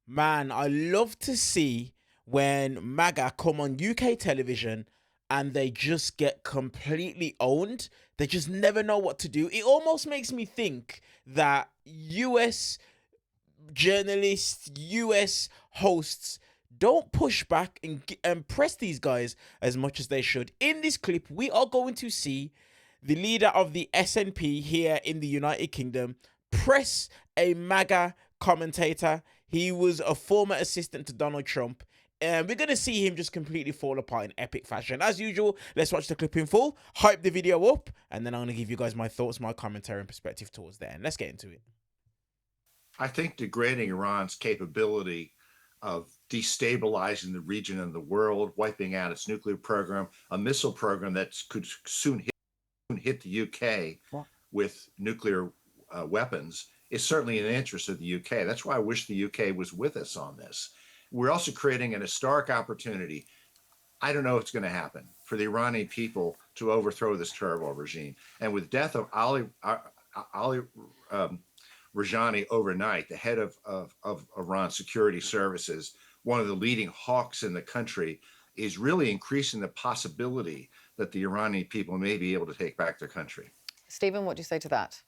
Man, I love to see when MAGA come on UK television and they just get completely owned. They just never know what to do. It almost makes me think that US journalists, US hosts don't push back and press these guys as much as they should. In this clip, we are going to see the leader of the SNP here in the United Kingdom press a MAGA commentator. He was a former assistant to Donald Trump. And we're going to see him just completely fall apart in epic fashion. As usual, let's watch the clip in full, hype the video up, and then I'm going to give you guys my thoughts, my commentary and perspective towards that. And let's get into it. I think degrading Iran's capability of destabilizing the region and the world, wiping out its nuclear program, a missile program that could soon hit the UK with nuclear weapons, is certainly in the interest of the UK. That's why I wish the UK was with us on this. We're also creating an historic opportunity. I don't know what's going to happen for the Iranian people to overthrow this terrible regime. And with death of Ali Rajani overnight, the head of Iran security services, one of the leading hawks in the country, is really increasing the possibility that the Iranian people may be able to take back their country. Stephen, what do you say to that?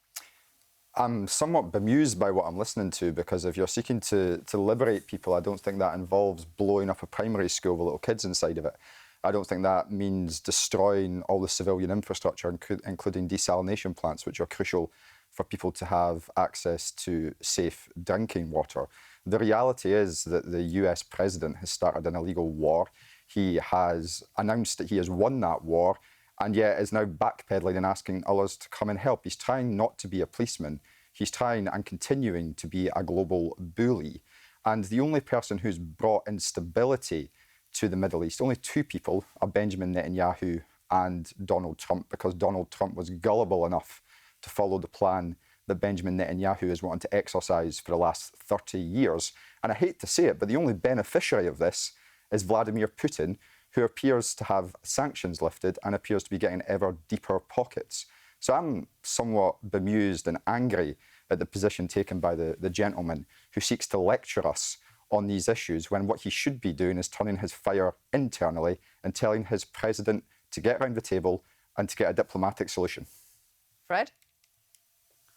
I'm somewhat bemused by what I'm listening to, because if you're seeking to liberate people, I don't think that involves blowing up a primary school with little kids inside of it. I don't think that means destroying all the civilian infrastructure, including desalination plants, which are crucial for people to have access to safe drinking water. The reality is that the US president has started an illegal war. He has announced that he has won that war, and yet is now backpedaling and asking others to come and help. He's trying not to be a policeman. He's trying and continuing to be a global bully. And the only person who's brought instability to the Middle East, only two people, are Benjamin Netanyahu and Donald Trump, because Donald Trump was gullible enough to follow the plan that Benjamin Netanyahu has wanted to exercise for the last 30 years. And I hate to say it, but the only beneficiary of this is Vladimir Putin, who appears to have sanctions lifted and appears to be getting ever deeper pockets. So I'm somewhat bemused and angry at the position taken by the gentleman who seeks to lecture us on these issues, when what he should be doing is turning his fire internally and telling his president to get around the table and to get a diplomatic solution. Fred?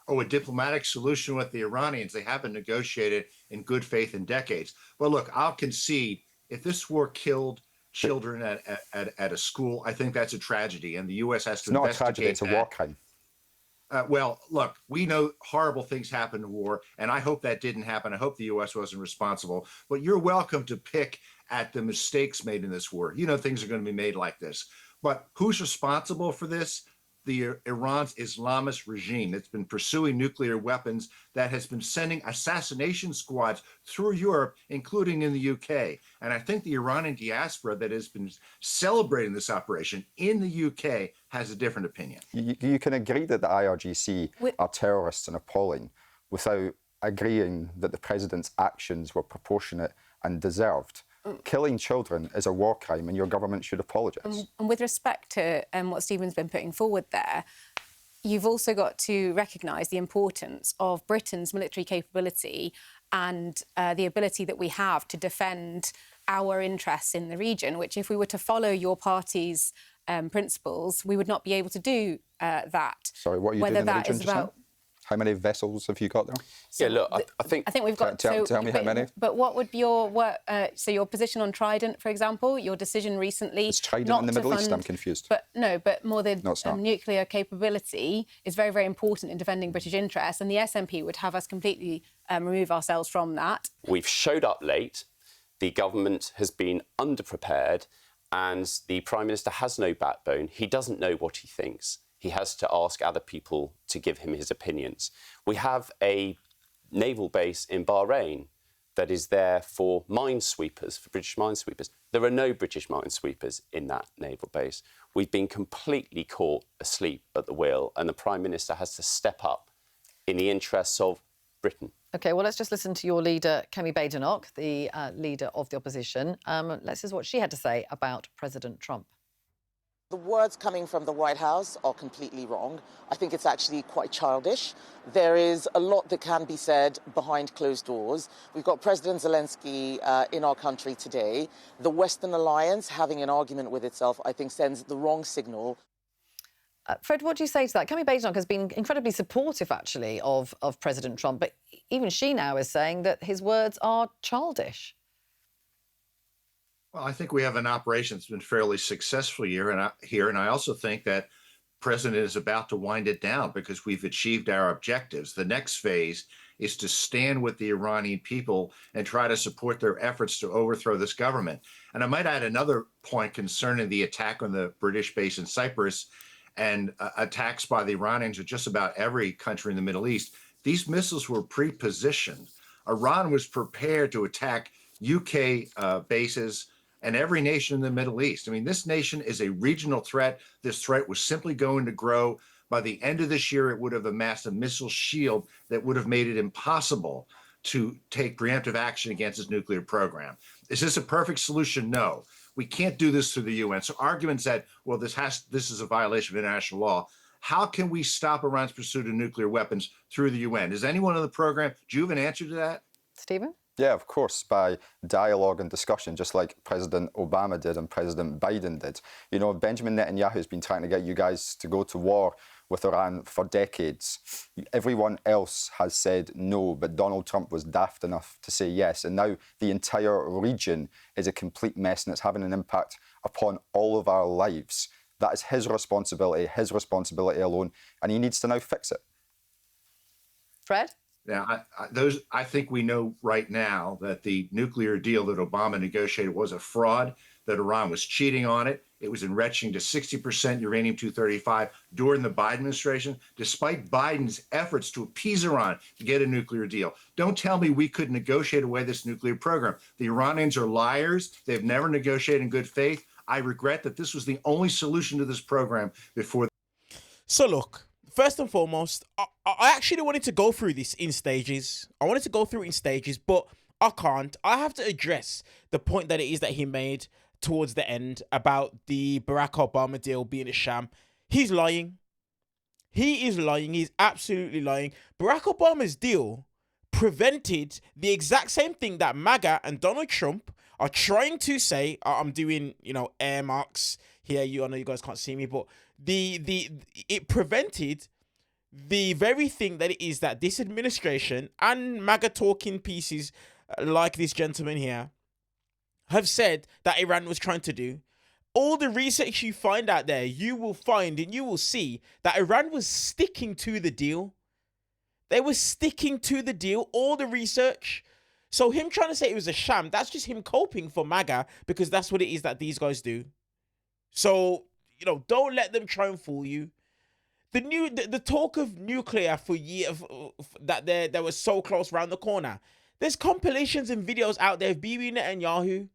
Oh, a diplomatic solution with the Iranians. They haven't negotiated in good faith in decades. Well, look, I'll concede, if this war killed children at a school, I think that's a tragedy, and the U.S. has to investigate that. It's not a tragedy, it's a war crime. Well, look, we know horrible things happen in war, and I hope that didn't happen. I hope the U.S. wasn't responsible. But you're welcome to pick at the mistakes made in this war. You know things are going to be made like this. But who's responsible for this? The Iran's Islamist regime that's been pursuing nuclear weapons, that has been sending assassination squads through Europe, including in the UK. And I think the Iranian diaspora that has been celebrating this operation in the UK has a different opinion. You can agree that the IRGC are terrorists and appalling without agreeing that the president's actions were proportionate and deserved. Killing children is a war crime, and your government should apologise. And with respect to what Stephen's been putting forward there, you've also got to recognise the importance of Britain's military capability and the ability that we have to defend our interests in the region, which, if we were to follow your party's principles, we would not be able to do that. Sorry, what are you doing in the region just now? How many vessels have you got there? So yeah, look, I think we've got. Tell me how many. But what would be your work? So your position on Trident, for example, your decision recently. Is Trident in the Middle East? I'm confused. But no, but more the No, nuclear capability is very, very important in defending British interests, and the SNP would have us completely remove ourselves from that. We've showed up late. The government has been underprepared, and the Prime Minister has no backbone. He doesn't know what he thinks. He has to ask other people to give him his opinions. We have a naval base in Bahrain that is there for minesweepers, for British minesweepers. There are no British minesweepers in that naval base. We've been completely caught asleep at the wheel, and the Prime Minister has to step up in the interests of Britain. OK, well, let's just listen to your leader, Kemi Badenoch, the leader of the opposition. Let's hear what she had to say about President Trump. The words coming from the White House are completely wrong. I think it's actually quite childish. There is a lot that can be said behind closed doors. We've got President Zelensky in our country today. The Western alliance having an argument with itself, I think, sends the wrong signal. Fred, what do you say to that? Kemi Badenoch has been incredibly supportive, actually, of President Trump, but even she now is saying that his words are childish. Well, I think we have an operation that's been fairly successful here, and I also think that President is about to wind it down because we've achieved our objectives. The next phase is to stand with the Iranian people and try to support their efforts to overthrow this government. And I might add another point concerning the attack on the British base in Cyprus and attacks by the Iranians or just about every country in the Middle East. These missiles were pre-positioned. Iran was prepared to attack UK bases and every nation in the Middle East. I mean, this nation is a regional threat. This threat was simply going to grow. By the end of this year, it would have amassed a missile shield that would have made it impossible to take preemptive action against its nuclear program. Is this a perfect solution? No. We can't do this through the UN. So arguments that, well, this is a violation of international law. How can we stop Iran's pursuit of nuclear weapons through the UN? Is anyone on the program? Do you have an answer to that? Stephen? Yeah, of course, by dialogue and discussion, just like President Obama did and President Biden did. You know, Benjamin Netanyahu has been trying to get you guys to go to war with Iran for decades. Everyone else has said no, but Donald Trump was daft enough to say yes. And now the entire region is a complete mess and it's having an impact upon all of our lives. That is his responsibility alone, and he needs to now fix it. Fred? Now, I think we know right now that the nuclear deal that Obama negotiated was a fraud, that Iran was cheating on it. It was enriching to 60% uranium-235 during the Biden administration, despite Biden's efforts to appease Iran to get a nuclear deal. Don't tell me we could negotiate away this nuclear program. The Iranians are liars. They've never negotiated in good faith. I regret that this was the only solution to this program before. So look, first and foremost, I actually wanted to go through this in stages. But I can't. I have to address the point that it is that he made towards the end about the Barack Obama deal being a sham. He's lying. He is lying. He's absolutely lying. Barack Obama's deal prevented the exact same thing that MAGA and Donald Trump are trying to say. I'm doing, air marks here. I know you guys can't see me, but it prevented the very thing that it is that this administration and MAGA talking pieces like this gentleman here have said that Iran was trying to do. All the research you find out there, you will find and you will see that Iran was sticking to the deal. They were sticking to the deal, all the research. So him trying to say it was a sham, that's just him coping for MAGA because that's what it is that these guys do. So, don't let them try and fool you. The talk of nuclear for years, that they were so close round the corner. There's compilations and videos out there of Bibi Netanyahu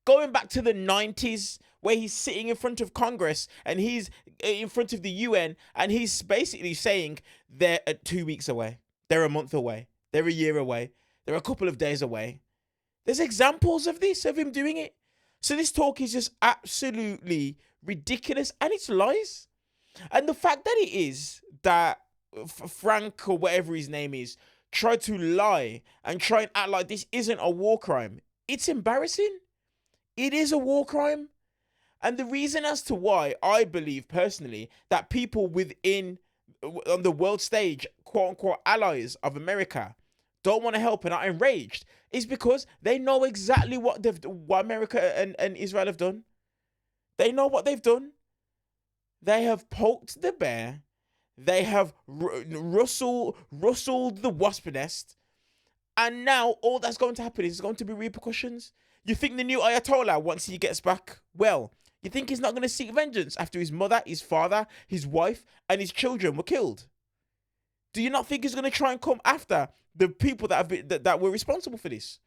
going back to the 90s where he's sitting in front of Congress and he's in front of the UN and he's basically saying they're 2 weeks away. They're a month away. They're a year away. They're a couple of days away. There's examples of this, of him doing it. So this talk is just absolutely ridiculous and it's lies. And the fact that it is that Frank or whatever his name is tried to lie and try and act like this isn't a war crime, it's embarrassing. It is a war crime. And the reason as to why I believe personally that people within on the world stage, quote unquote allies of America, don't want to help and are enraged is because they know exactly what America and Israel have done. They know what they've done. They have poked the bear. They have rustled the wasp nest. And now all that's going to happen is going to be repercussions. You think the new Ayatollah, once he gets back, well, you think he's not going to seek vengeance after his mother, his father, his wife, and his children were killed? Do you not think he's going to try and come after the people that were responsible for this?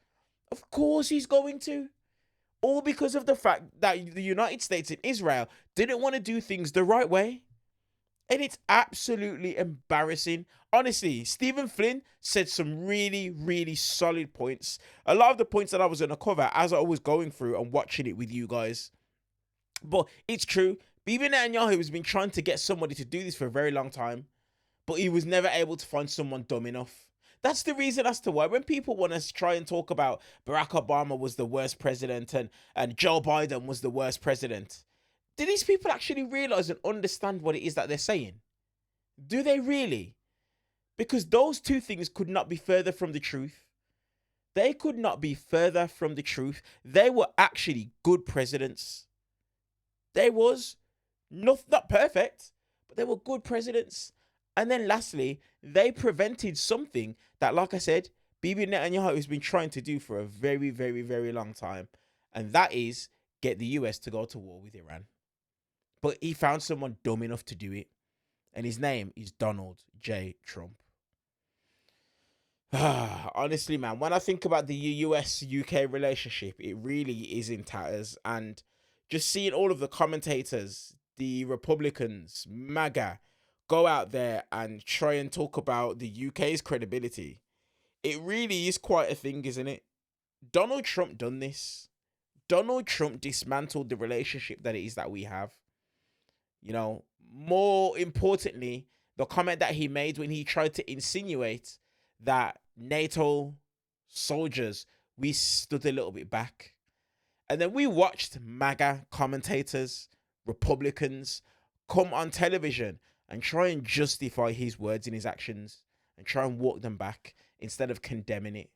Of course he's going to. All because of the fact that the United States and Israel didn't want to do things the right way. And it's absolutely embarrassing. Honestly, Stephen Flynn said some really, really solid points. A lot of the points that I was going to cover as I was going through and watching it with you guys. But it's true. Bibi Netanyahu has been trying to get somebody to do this for a very long time, but he was never able to find someone dumb enough. That's the reason as to why when people want to try and talk about Barack Obama was the worst president and Joe Biden was the worst president, do these people actually realize and understand what it is that they're saying? Do they really? Because those two things could not be further from the truth. They could not be further from the truth. They were actually good presidents. They was not perfect, but they were good presidents. And then lastly, they prevented something that, like I said, Bibi Netanyahu has been trying to do for a very, very, very long time. And that is get the US to go to war with Iran. But he found someone dumb enough to do it. And his name is Donald J. Trump. Honestly, man, when I think about the US-UK relationship, it really is in tatters. And just seeing all of the commentators, the Republicans, MAGA, go out there and try and talk about the UK's credibility, it really is quite a thing, isn't it? Donald Trump done this. Donald Trump dismantled the relationship that it is that we have. You know, more importantly, the comment that he made when he tried to insinuate that NATO soldiers, we stood a little bit back. And then we watched MAGA commentators, Republicans, come on television and try and justify his words and his actions and try and walk them back instead of condemning it.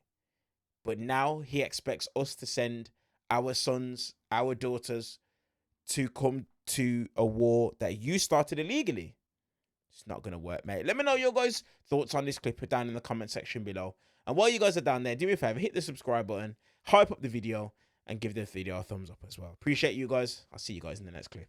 But now he expects us to send our sons, our daughters to come to a war that you started illegally. It's not going to work, mate. Let me know your guys' thoughts on this clip down in the comment section below. And while you guys are down there, do me a favor, hit the subscribe button, hype up the video, and give the video a thumbs up as well. Appreciate you guys. I'll see you guys in the next clip.